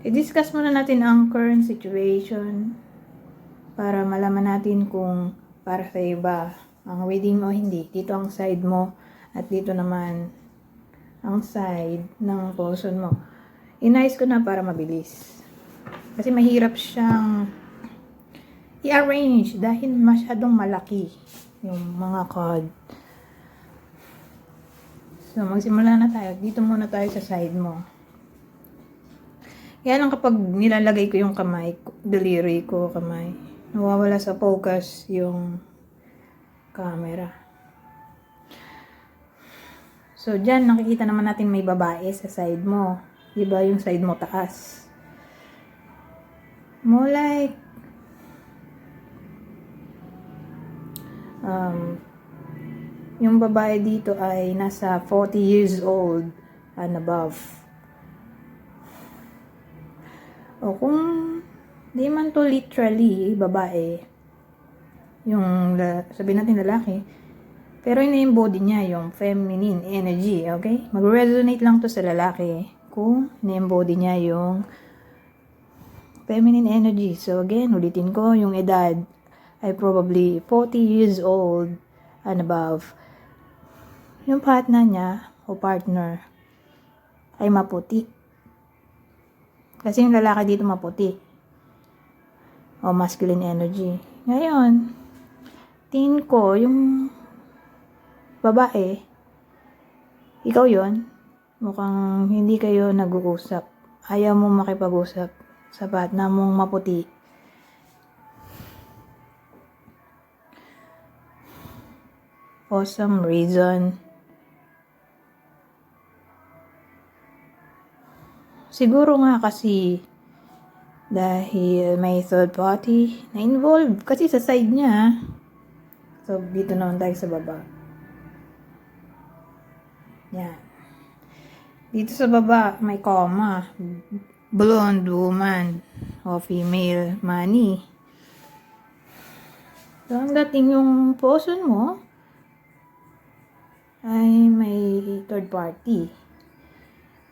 I-discuss muna natin ang current situation para malaman natin kung para sa iba ang reading mo o hindi. Dito ang side mo at dito naman ang side ng person mo. Inayos ko na para mabilis. Kasi mahirap siyang i-arrange dahil masyadong malaki yung mga card. So, magsimula na tayo. Dito muna tayo sa side mo. Yan lang kapag nilalagay ko yung kamay, daliri ko, kamay. Nawawala sa focus yung camera. So, dyan nakikita naman natin may babae sa side mo. Diba yung side mo taas? More like, yung babae dito ay nasa 40 years old and above. O kung di man to literally babae, yung sabihin natin lalaki, pero ina-embody niya yung feminine energy, okay? Mag-resonate lang to sa lalaki kung ina-embody niya yung feminine energy. So again, ulitin ko, yung edad ay probably 40 years old and above. Yung partner niya o partner ay maputi. Kasi yung lalaki dito maputi. O masculine energy. Ngayon, tingin ko, yung babae, ikaw yon, mukhang hindi kayo nag-uusap. Ayaw mo makipag-usap sa partner mong maputi. For some reason, siguro nga kasi dahil may third party na involved kasi sa side niya. So, dito naman tayo sa baba. Yan. Dito sa baba, may comma. Blonde woman o female money. So, ang dating yung person mo ay may third party.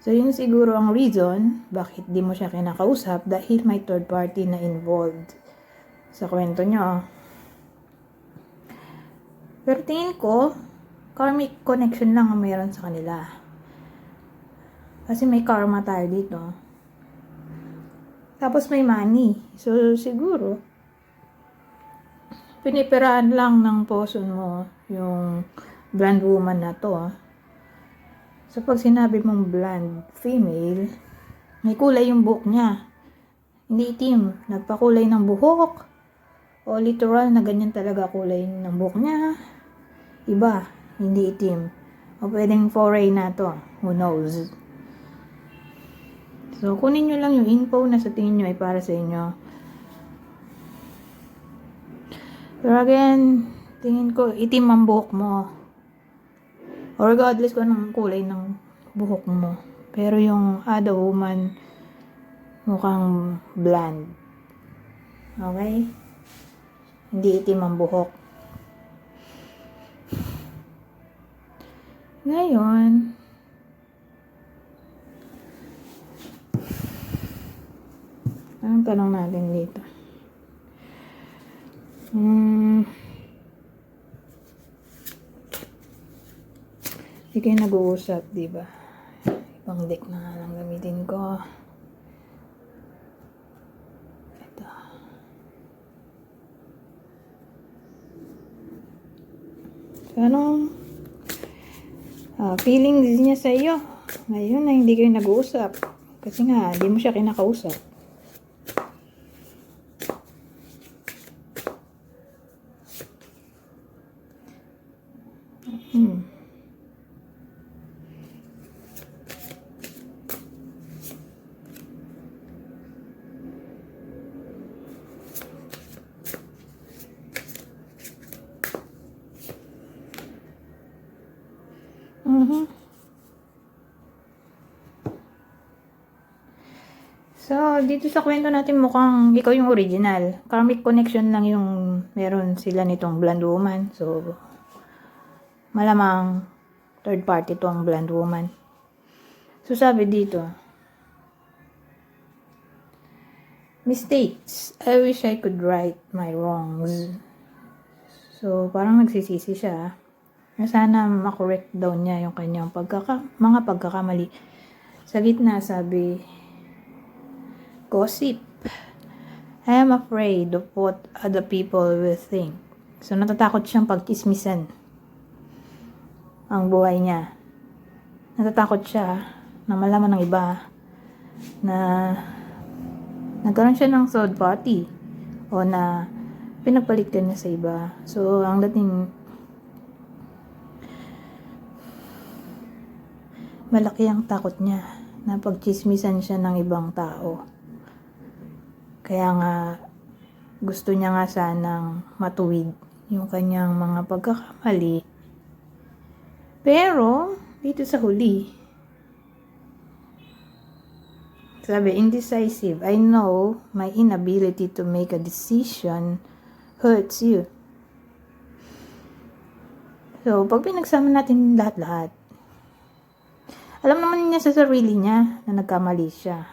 So, yun siguro ang reason bakit di mo siya kinakausap dahil may third party na involved sa kwento nyo. Pero tingin ko, karmic connection lang ang meron sa kanila. Kasi may karma tayo dito. Tapos may money. So, siguro, pinipiraan lang ng person mo yung blonde woman na to. So, pag sinabi mong blonde female, may kulay yung buhok niya. Hindi itim. Nagpakulay ng buhok. O literal na ganyan talaga kulay ng buhok niya. Iba. Hindi itim. O pwedeng foray na to. Who knows? So, kunin nyo lang yung info na sa tingin nyo ay para sa inyo. Pero again, tingin ko itim ang buhok mo. Or regardless ko anong kulay ng buhok mo. Pero yung other woman, mukhang blonde. Okay? Hindi itim ang buhok. Ngayon, anong tanong natin dito? Hindi kayo nag-uusap, diba? Ibang deck na nga lang gamitin ko. Ito. So, anong feelings niya sa iyo ngayon na hindi kayo nag-uusap? Kasi nga, hindi mo siya kinakausap. So, dito sa kwento natin mukhang ikaw yung original. Karmic connection lang yung meron sila nitong blonde woman. So, malamang third party to ang blonde woman. So, sabi dito, mistakes. I wish I could right my wrongs. So, parang nagsisisi siya. Na sana makorek daw niya yung kanyang mga pagkakamali. Sa gitna, sabi, gossip. I am afraid of what other people will think. So, natatakot siyang pagchismisan ang buhay niya. Natatakot siya na malaman ng iba na nagkaroon siya ng third party o na pinagpalit niya sa iba. So, ang dating malaki ang takot niya na pagchismisan siya ng ibang tao. Kaya nga, gusto niya nga sanang matuwid yung kanyang mga pagkakamali. Pero, dito sa huli, sabi, indecisive. I know my inability to make a decision hurts you. So, pag pinagsama natin lahat-lahat, alam naman niya sa sarili niya na nagkamali siya.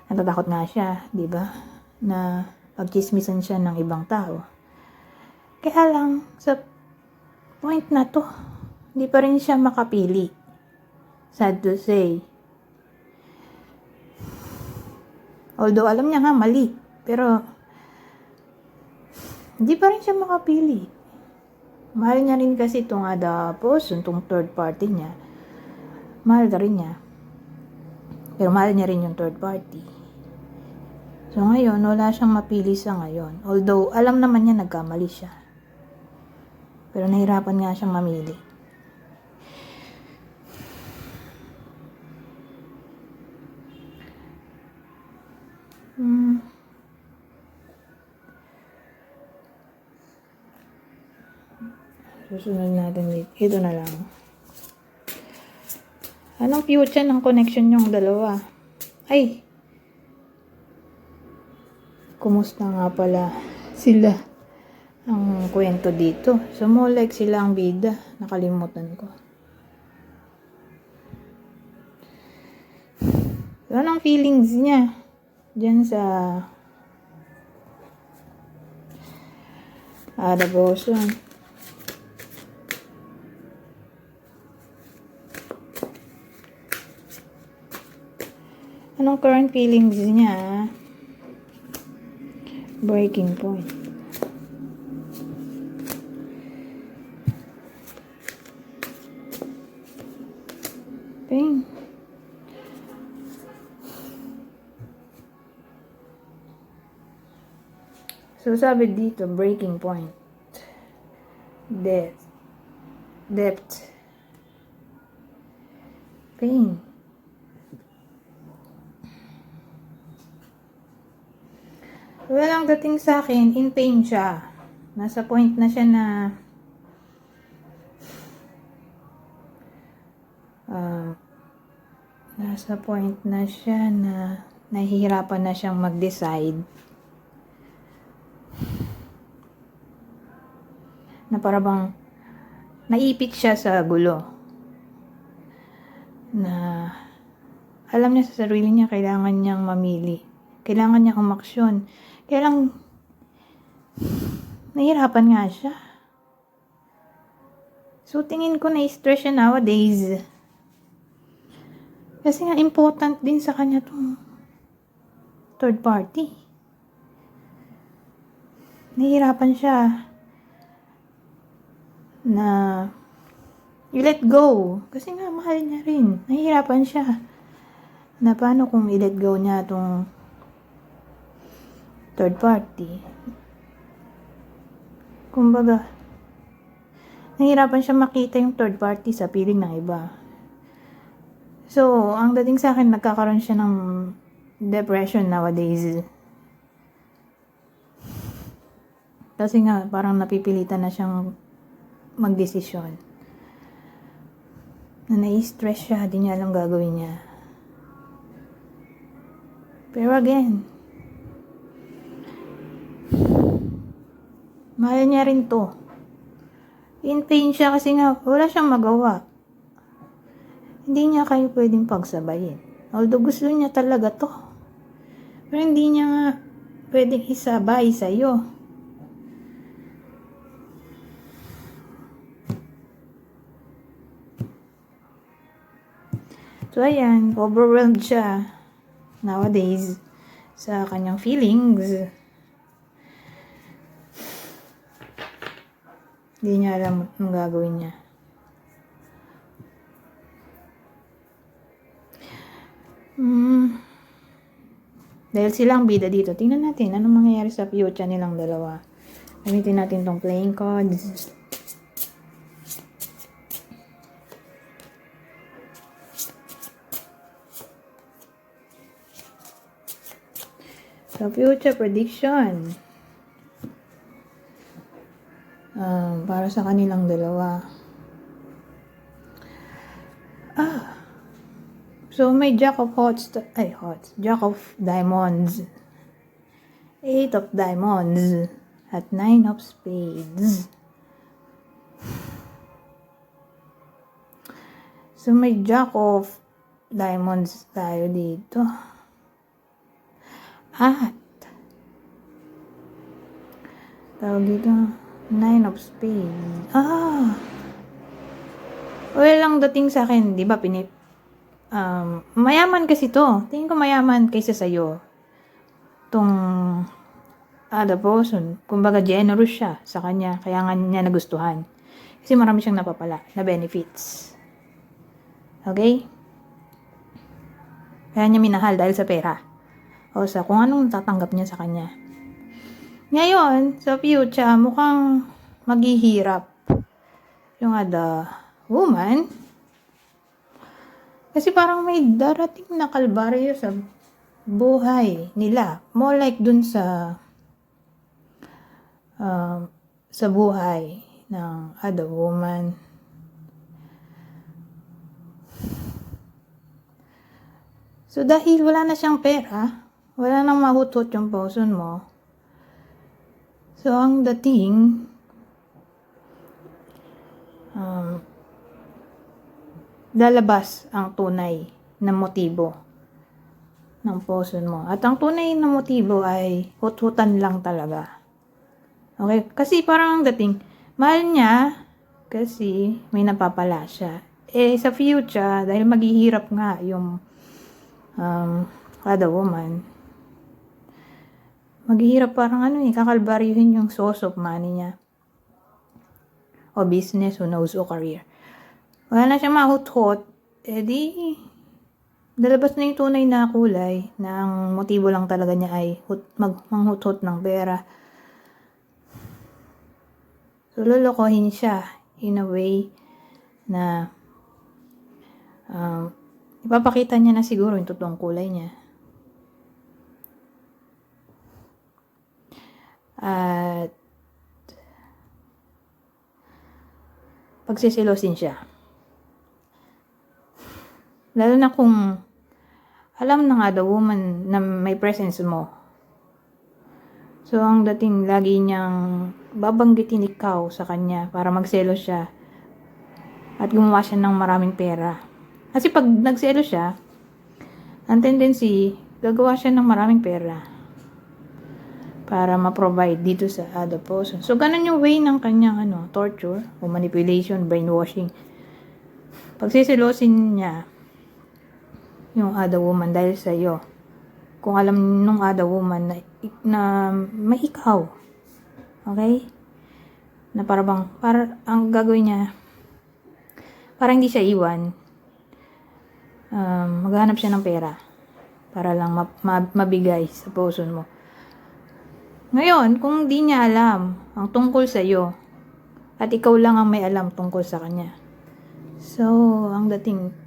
Natatakot nga siya, di ba? Na pagchismisan siya ng ibang tao. Kaya lang, sa point na to, hindi pa rin siya makapili. Sad to say. Although, alam niya nga, mali. Pero, hindi pa rin siya makapili. Mahal niya rin kasi itong other person, itong third party niya. Mahal ka rin niya. Pero mahal niya rin yung third party. So ngayon, wala siyang mapili sa ngayon. Although, alam naman niya nagkamali siya. Pero nahirapan nga siyang mamili. Susunod natin dito. Ito na lang. Anong future ng connection yung dalawa? Ay! Kumusta nga pala sila ang kwento dito? So, more like sila ang bida. Nakalimutan ko. So, anong feelings niya dyan sa other person? Anong current feelings niya? Breaking point. Pain. So, sabi dito, breaking point. Death. Depth. Pain. Well, ang dating sa akin, in pain siya. Nasa point na siya na nahihirapan na siyang mag-decide na para bang naipit siya sa gulo na alam niya sa sarili niya kailangan niyang mamili, kailangan niyang umaksyon. Kaya lang, nahihirapan nga siya. So, tingin ko na-stress siya nowadays. Kasi nga, important din sa kanya itong third party. Nahihirapan siya na i-let go. Kasi nga, mahal niya rin. Nahihirapan siya na paano kung i-let go niya itong third party. Kumbaga, nahihirapan siya makita yung third party sa piling ng iba. So, ang dating sa akin, nagkakaroon siya ng depression nowadays. Kasi nga, parang napipilitan na siyang magdesisyon. Na nai-stress siya, di niya alam gagawin niya. Pero again, mahal niya rin to. In pain siya kasi nga wala siyang magawa. Hindi niya kayo pwedeng pagsabayin. Although gusto niya talaga to. Pero hindi niya nga pwedeng isabay sa'yo. So, ayan, overwhelmed siya nowadays sa kanyang feelings. Hindi niya alam anong gagawin niya. Dahil silang bida dito, tingnan natin anong mangyayari sa future nilang dalawa. Gamitin natin tong playing cards. So, future prediction. Para sa kanilang dalawa. So, may Jack of Jack of Diamonds, 8 of Diamonds, at 9 of Spades. So, may Jack of Diamonds tayo dito. At, tawag dito, 9 of Spades. Well, ang dating sa akin, di ba, mayaman kasi to. Tingin ko mayaman kaysa sa'yo. Tong other person. Kumbaga, generous siya sa kanya. Kaya nga niya nagustuhan. Kasi marami siyang napapala na benefits. Okay? Kaya niya minahal dahil sa pera. O sa kung anong tatanggap niya sa kanya. Ngayon, sa future, mukhang maghihirap yung other woman. Kasi parang may darating na kalbaryo sa buhay nila. More like dun sa buhay ng other woman. So, dahil wala na siyang pera, wala nang mahutot yung person mo. So, ang dating, lalabas ang tunay na motibo ng person mo. At ang tunay na motibo ay hut-hutan lang talaga. Okay? Kasi parang ang dating, mahal niya kasi may napapala siya. Sa future, dahil maghihirap nga yung other woman, maghihirap parang kakalbaryuhin yung source of money niya. O business, who knows, o career. Wala na siya mahut-hut, di lalabas na yung tunay na kulay na ang motibo lang talaga niya ay manghut-hut ng pera. So, lolokohin siya in a way na ipapakita niya na siguro yung totoong kulay niya. At pagsisilosin siya. Lalo na kung alam na nga the woman na may presence mo. So, ang dating lagi niyang babanggitin ikaw sa kanya para magselos siya at gumawa siya ng maraming pera. Kasi pag nagselos siya, ang tendency, gagawa siya ng maraming pera para ma-provide dito sa other person. So, ganun yung way ng kanyang torture o manipulation, brainwashing. Pagsisilosin niya yung other woman dahil sa iyo. Kung alam nung other woman na may ikaw. Okay? Na para ang gagawin niya, para hindi siya iwan, maghanap siya ng pera para lang mabigay sa person mo. Ngayon, kung di niya alam ang tungkol sa iyo at ikaw lang ang may alam tungkol sa kanya. So, ang dating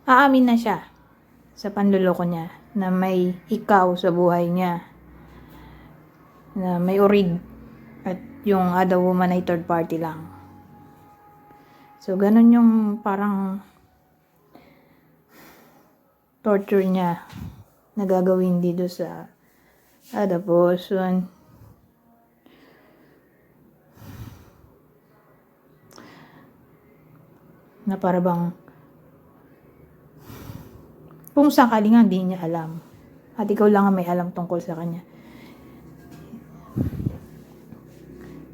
aamin na siya sa panluloko niya na may ikaw sa buhay niya, na may orig at yung other woman ay third party lang. So, ganun yung parang torture niya na gagawin dito sa other person. Na para bang Kung sakali nga di niya alam. At ikaw lang ang may alam tungkol sa kanya.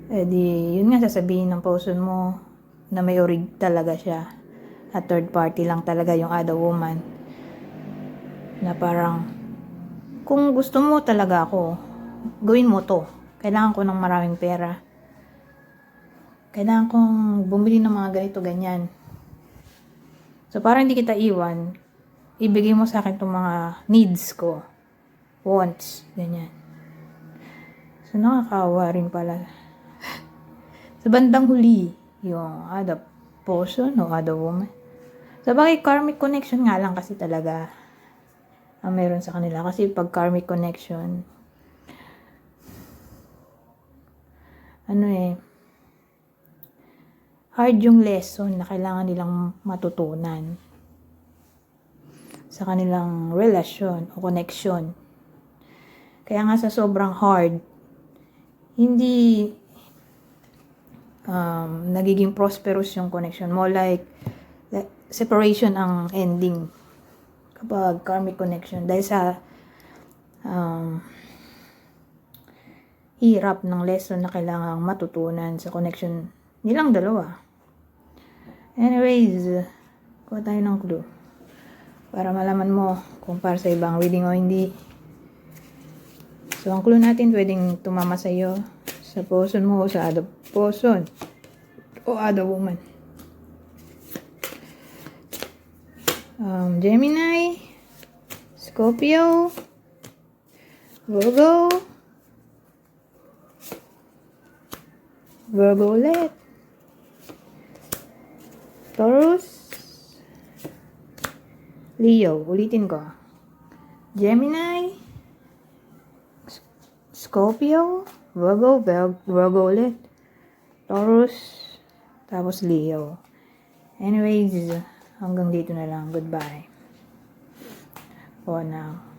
Eh di, yun nga sasabihin ng person mo na may orig talaga siya. At third party lang talaga yung other woman. Na parang, kung gusto mo talaga ako, gawin mo to. Kailangan ko ng maraming pera. Kailangan kong bumili ng mga ganito, ganyan. So, para hindi kita iwan, ibigay mo sa akin itong mga needs ko. Wants. Ganyan. So, nakakaawa rin pala. Sa bandang huli, yung other person o other woman. Sa bagay, karmic connection nga lang kasi talaga ang meron sa kanila. Kasi pag karmic connection, hard yung lesson na kailangan nilang matutunan sa kanilang relasyon o connection. Kaya nga sa sobrang hard, hindi nagiging prosperous yung connection mo. Like separation ang ending kapag karmic connection. Dahil sa hirap ng lesson na kailangang matutunan sa connection nilang dalawa. Anyways, kuha tayo ng clue para malaman mo kung para sa ibang reading o hindi. So, ang clue natin pwedeng tumama sa iyo, sa person mo o sa other person o other woman. Gemini, Scorpio, Virgo ulit, Taurus, Leo. Ulitin ko. Gemini, Scorpio, Virgo ulit, Taurus, tapos Leo. Anyways, hanggang dito na lang. Goodbye. For now.